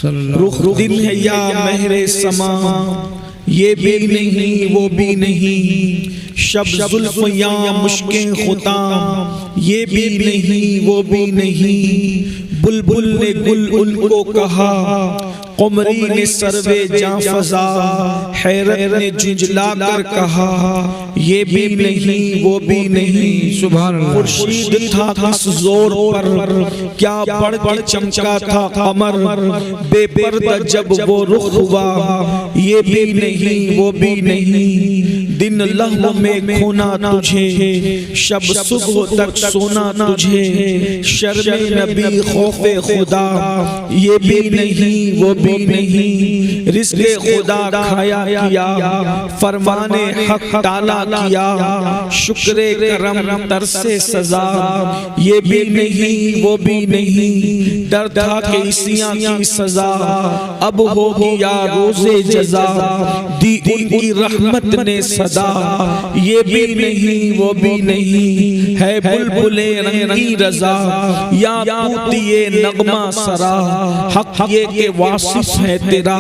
رخ دن ہے یا مہر سما، یہ بھی نہیں وہ بھی نہیں، شب زلف یا مشکیں خطام، یہ بھی نہیں وہ بھی نہیں، بلبل نے گل ان کو کہا، قمری نے سروے جاں فضا، حیرت نے جھنجھلا کر کہا، یہ بھی نہیں وہ بھی نہیں، سبحان اللہ۔ خورشید تھا کس زور پر، کیا بڑھ کے چمکا تھا قمر، بے پردہ جب وہ رخ ہوا، یہ بھی نہیں وہ بھی نہیں، دن لہو میں کھونا تجھے، شب صبح تک سونا تجھے، شرم نبی خوف خدا، یہ بھی نہیں وہ بھی نہیں، رزق خدا کھایا کیا، فرمان حق ٹالا کیا، شکر کرم ترس سزا، یہ بھی نہیں وہ بھی نہیں، ڈر تھا کہ عیسیاں کی سزا اب ہوگی یا روز جزا، دی ان کی رحمت نے صدا، یہ بھی نہیں وہ بھی نہیں، ہے بلبل رنگی رضا، یا طوطی نغمہ سرا، حق یہ کہ واصف ہے تیرا،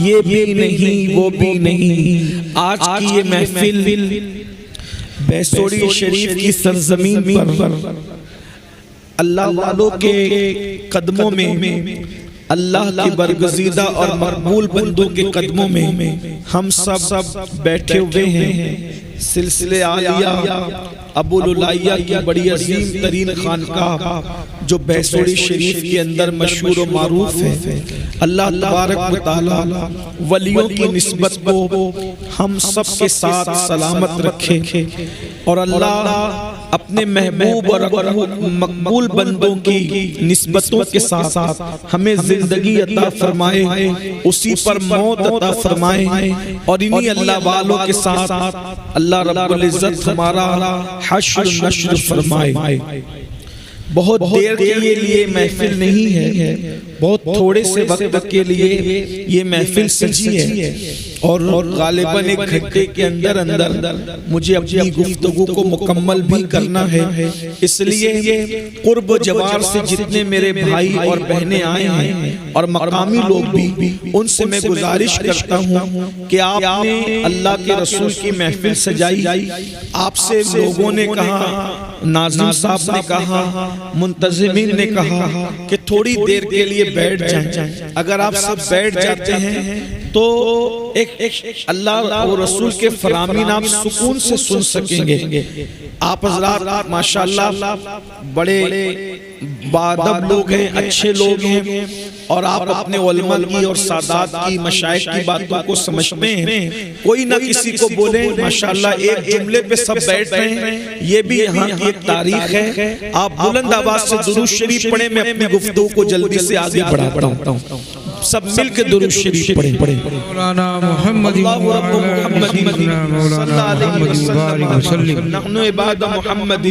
یہ بھی نہیں وہ بھی نہیں۔ آج کی یہ محفل بیسوری شریف کی سرزمین پر اللہ والوں کے قدموں میں، اللہ کی برگزیدہ اور مقبول بندوں کے قدموں میں ہم سب بیٹھے ہوئے ہیں۔ سلسلے عالیہ ابو العالیہ کی بڑی عظیم ترین خانقاہ جو بیسوری شریف کے اندر مشہور و معروف ہے، اللہ تبارک و تعالی ولیوں کی نسبت کو ہم سب کے ساتھ سلامت رکھے، اور اللہ اپنے محبوب اور مقبول بندوں کی نسبتوں کے ساتھ ہمیں زندگی عطا فرمائے، اسی پر موت عطا فرمائے، اور انہی اللہ والوں کے ساتھ اللہ رب العزت ہمارا حشر نشر فرمائے۔ بہت دیر کے لیے محفل نہیں ہے، بہت تھوڑے سے وقت کے لیے یہ محفل سجی ہے، اور غالباً ایک گھنٹے کے اندر مجھے اپنی گفتگو کو مکمل بھی کرنا ہے، اس لیے قرب و جوار سے جتنے میرے بھائی اور بہنیں آئے ہیں اور مقامی لوگ بھی، ان سے میں گزارش کرتا ہوں کہ آپ نے اللہ کے رسول کی محفل سجائی، آپ سے لوگوں نے کہا، ناظم صاحب نے کہا، منتظمین نے کہا کہ تھوڑی دیر کے لیے بیٹھ جائیں۔ اگر آپ سب بیٹھ جاتے ہیں تو ایک اللہ اور رسول کے فرامین آپ سکون سے سن سکیں گے۔ آپ حضرات ماشاءاللہ بڑے باادب لوگ ہیں، اچھے لوگ ہیں، اور آپ اپنے علماء کی اور سادات کی مشائخ کی باتوں کو سمجھتے ہیں، کوئی نہ کسی کو بولیں، ماشاءاللہ ایک جملے پہ سب بیٹھ رہے ہیں، یہ بھی یہاں کی ایک تاریخ ہے۔ آپ بلند آواز سے درود شریف پڑھیں، میں اپنی گفتگو کو جلدی سے آگے بڑھاتا ہوں، سب مل کے درود شریف پڑھیں۔ مولانا محمد اللہ رب محمد صلی اللہ علیہ وسلم، نحن عباد محمد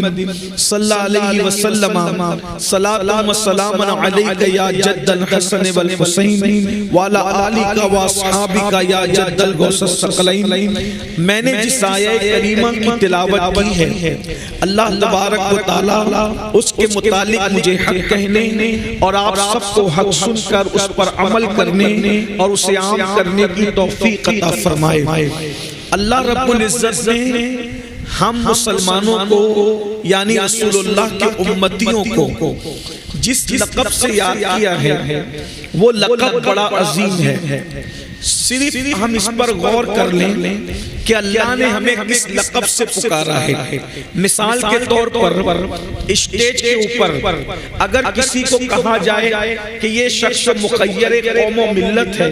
صلی اللہ علیہ وسلم، صلاۃ و سلام علیک یا جد الحسن والحسین وعلی آلک و اصحابک یا جد الغوث الثقلین۔ میں نے جس آیہ کریمہ کی تلاوت کی ہے، اللہ تبارک و تعالی اس کے متعلق مجھے حق کہنے اور آپ سب کو حق سن کر اس پر عمل کرنے اور اسے عام کرنے کی توفیق عطا فرمائے۔ اللہ رب العزت نے ہم مسلمانوں کو یعنی رسول اللہ کے امتیوں کو جس لقب سے یاد کیا ہے وہ لقب بڑا عظیم ہے۔ صرف ہم اس پر غور کر لیں کہ اللہ نے ہمیں کس لقب سے پکارا ہے۔ مثال کے طور پر اسٹیج کے اوپر اگر کسی کو کہا جائے کہ یہ شخص مخیر قوم و ملت ہے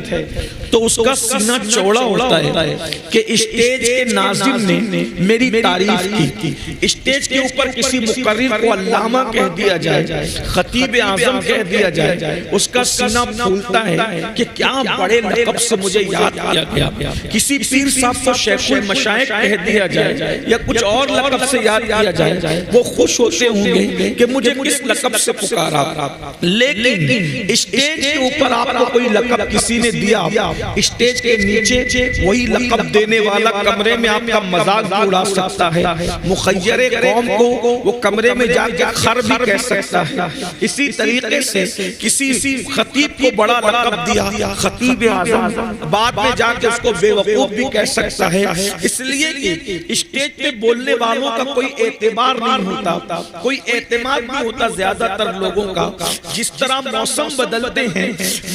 تو اس کا سینہ چوڑا ہوتا ہے کہ اسٹیج کے ناظم نے میری تعریف کی۔ اسٹیج کے اوپر کسی مقرر کو علامہ کہہ دیا جائے، خطیب اعظم کہہ دیا جائے، اس کا سینہ پھولتا ہے کہ کیا بڑے لقب سے مجھے مجھے یاد کیا گیا. کسی پیر صاحب کو شیخ المشائخ کہہ دیا جائے یا کچھ اور لقب سے یاد کیا جائے وہ خوش ہوتے ہوں گے کہ مجھے کس لقب سے پکارا. لیکن اسٹیج کے اوپر آپ کو کوئی لقب کسی نے دیا, اسٹیج کے نیچے وہی لقب دینے والا کمرے میں آپ کا مذاق اڑا سکتا ہے. مخیر قوم کو وہ کمرے میں جا کے خر بھی کہہ سکتا ہے. اسی طریقے سے کسی خطیب کو بڑا لقب دیا, خطیب اعظم, بعد میں جا کے اس کو بے وقوف بھی کہہ سکتا ہے. اس لیے کہ اسٹیج پہ بولنے والوں کا کوئی اعتبار نہیں ہوتا, کوئی اعتماد نہیں ہوتا زیادہ تر لوگوں کا. جس طرح موسم بدلتے ہیں,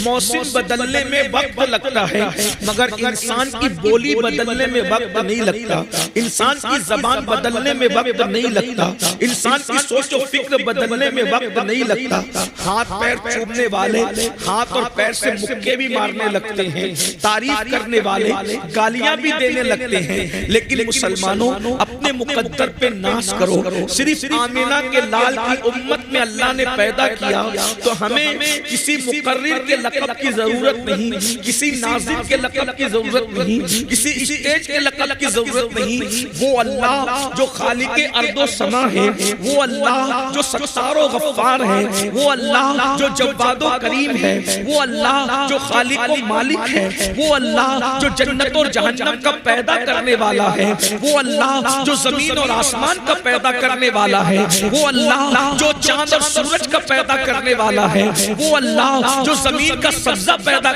موسم بدلنے میں وقت لگتا ہے مگر انسان کی بولی بدلنے میں وقت نہیں لگتا, انسان کی زبان بدلنے میں وقت نہیں لگتا, انسان کی سوچ و فکر بدلنے میں وقت نہیں لگتا. ہاتھ پیر چومنے والے ہاتھ اور پیر سے مکے بھی مارنے لگتے ہیں, تعریف کرنے والے گالیاں بھی دینے لگتے ہیں. لیکن مسلمانوں اپنے مقدر پہ ناز کرو. صرف آمینہ کے لال کی امت میں اللہ نے پیدا کیا تو ہمیں کسی مقرر کے لقب کی ضرورت نہیں, کسی ناظر کے لقب کی ضرورت نہیں, کسی اسٹیج کے لقب کی ضرورت نہیں. وہ اللہ جو خالق ارض و سما ہے, وہ اللہ جو ستار و غفار ہے, وہ اللہ جو جواد و کریم ہے, وہ اللہ جو خالق و مالک ہے, وہ اللہ جو جنت اور جہنم کا پیدا کرنے والا ہے, وہ اللہ جو زمین اور آسمان کا پیدا کرنے والا ہے, وہ اللہ جو چاند اور سورج کا پیدا کرنے والا ہے, وہ اللہ جو زمین کا سبزہ پیدا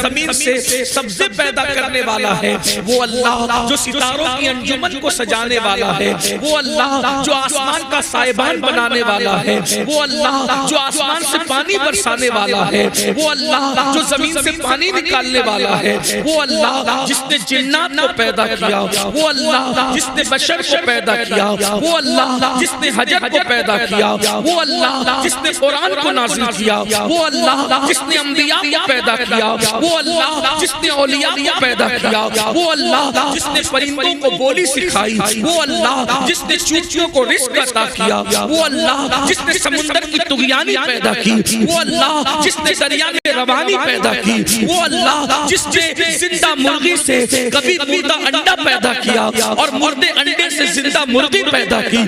زمین سے سبزے پیدا کرنے والا ہے, وہ اللہ جو ستاروں کی انجمن کو سجانے والا ہے, وہ اللہ جو آسمان کا سائبان بنانے والا ہے, وہ اللہ جو آسمان سے پانی برسانے والا ہے, وہ اللہ جو زمین سے پانی نکالنے والا ہے, وہ اللہ جس نے جنات کو پیدا کیا, وہ اللہ جس نے بشر کو پیدا کیا, وہ اللہ جس نے حجر کو پیدا کیا, وہ اللہ جس نے قرآن کو نازل کیا, وہ اللہ جس نے انبیاء کو پیدا کیا, وہ اللہ جس نے اولیاء کو پیدا کیا, وہ اللہ جس نے پرندوں کو بولی سکھائی, وہ اللہ جس نے چوچیوں کو رزق عطا کیا, وہ اللہ جس نے سمندر کی طغیانی پیدا کی, وہ اللہ جس نے دریا میں روانی پیدا کی, وہ اللہ جس نے زندہ مرغی سے کبھی مردہ انڈا پیدا کیا اور مردے انڈے سے زندہ مرغی پیدا کی,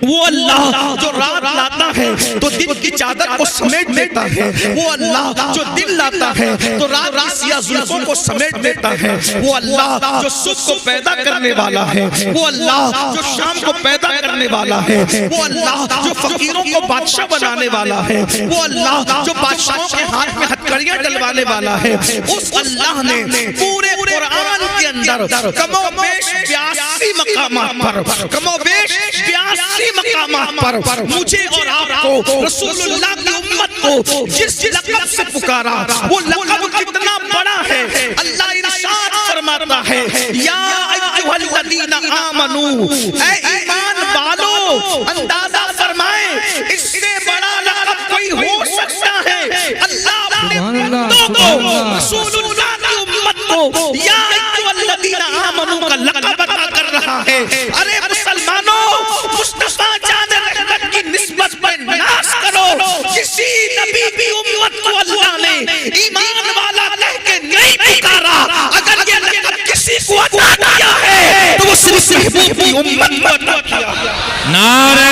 وہ اللہ جو رات لاتا ہے تو دن کی چادر کو سمیٹ دیتا ہے, وہ اللہ جو دن لاتا ہے تو رات کی سیاہ زلفوں کو سمیٹ دیتا ہے, وہ اللہ جو صبح کو پیدا کرنے والا ہے, وہ اللہ جو شام کو پیدا کرنے والا ہے, وہ اللہ جو فقیروں کو بادشاہ بنانے والا ہے, وہ اللہ جو بادشاہوں کے ہاتھ میں ہتھکڑیاں ڈلوانے والا ہے. اس اللہ نے پورے قرآن کے اندر کم و بیش 82 مقامات پر, کم و بیش 82 مقامات پر مجھے اور آپ کو رسول اللہ کی امت کو جس لقب سے پکارا, وہ لقب کتنا بڑا ہے. اللہ ارشاد فرماتا ہے, یا ایھا الذین آمنو, اے ایمان والو, اندازہ فرمائیں اس سے بڑا لقب کوئی ہو سکتا ہے. اللہ اپنے بندوں کو, رسول اللہ کی امت کو یا ایھا الذین آمنو کا لقب عطا کر رہا ہے. ارے مسلمانوں, مصطفیٰ جان رحمت کی نسبت پہ ناز کرو. کسی نبی کی امت کو اللہ نے ایمان والا کہہ کے نہیں پکارا. اگر یہ لقب کسی کو عطا کیا ہے تو وہ صرف محبوب کی امت کو عطا کیا. نعرہ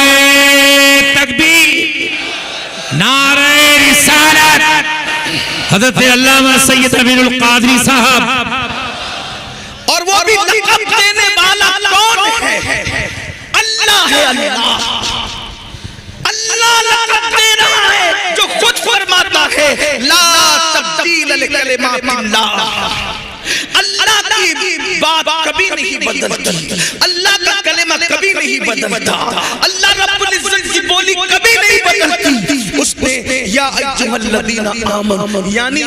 تکبیر, نعرہ رسالت. حضرت علامہ سید امین القادری صاحب, اور وہ بھی لقب دینے والا کون ہے؟ اللہ ہے. اللہ لقب دے رہا ہے جو خود فرماتا ہے لا تبدیل لکلمات اللہ. اللہ کی بات کبھی نہیں بدلتی, اللہ کا کلمہ کبھی نہیں بدلتا, اللہ رب العزت کی بولی کبھی نہیں بدلتی. اس نے یا ایھا الذین آمنو, یعنی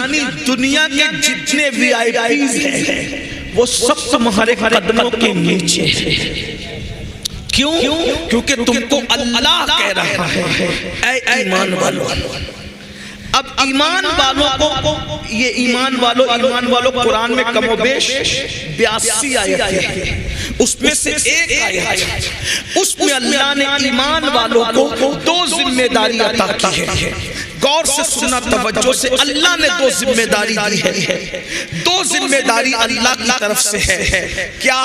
دنیا کے جتنے وی آئی پیز ہیں وہ سب تمہارے قدموں کے نیچے ہیں. کیوں؟ کیونکہ تم کو اللہ کہہ رہا ہے اے ایمان والو. اب ایمان والوں کو, یہ ایمان والوں قرآن میں کم و بیش 82 آیت ہے. اس میں سے ایک آیت, اس میں اللہ نے ایمان والوں کو 2 ذمہ داری عطا کی ہے. غور سے سننا توجہ سے، اللہ نے دو ذمہ داری دی ہے، دو ذمہ داری اللہ کی طرف سے ہے. کیا؟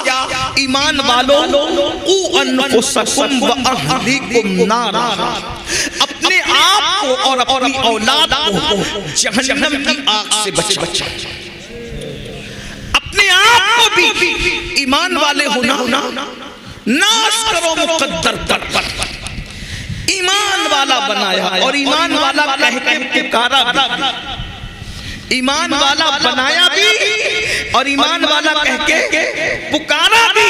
ایمان والوں قو انفسکم و اہلیکم نارا، اپنے آپ کو اور اپنی اولاد کو جہنم کی آگ سے بچاؤ. اپنے آپ کو بھی ایمان والے ہونا ناز کرو مقدر پر، ایمان والا بنایا اور ایمان والا کہہ کے پکارا بھی، ایمان والا بنایا بھی اور ایمان والا کہہ کے پکارا بھی.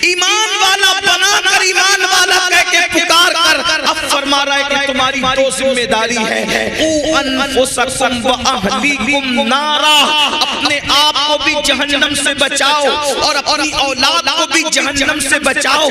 ایمان والا بنا کر ایمان والا کہہ کے پکار کر اب فرما رہا ہے کہ تمہاری دو ذمہ داری ہے، قو انفسکم و اہلیکم نارا، اپنے آپ کو بھی جہنم سے بچاؤ اور اپنی اولاد کو بھی جہنم سے بچاؤ.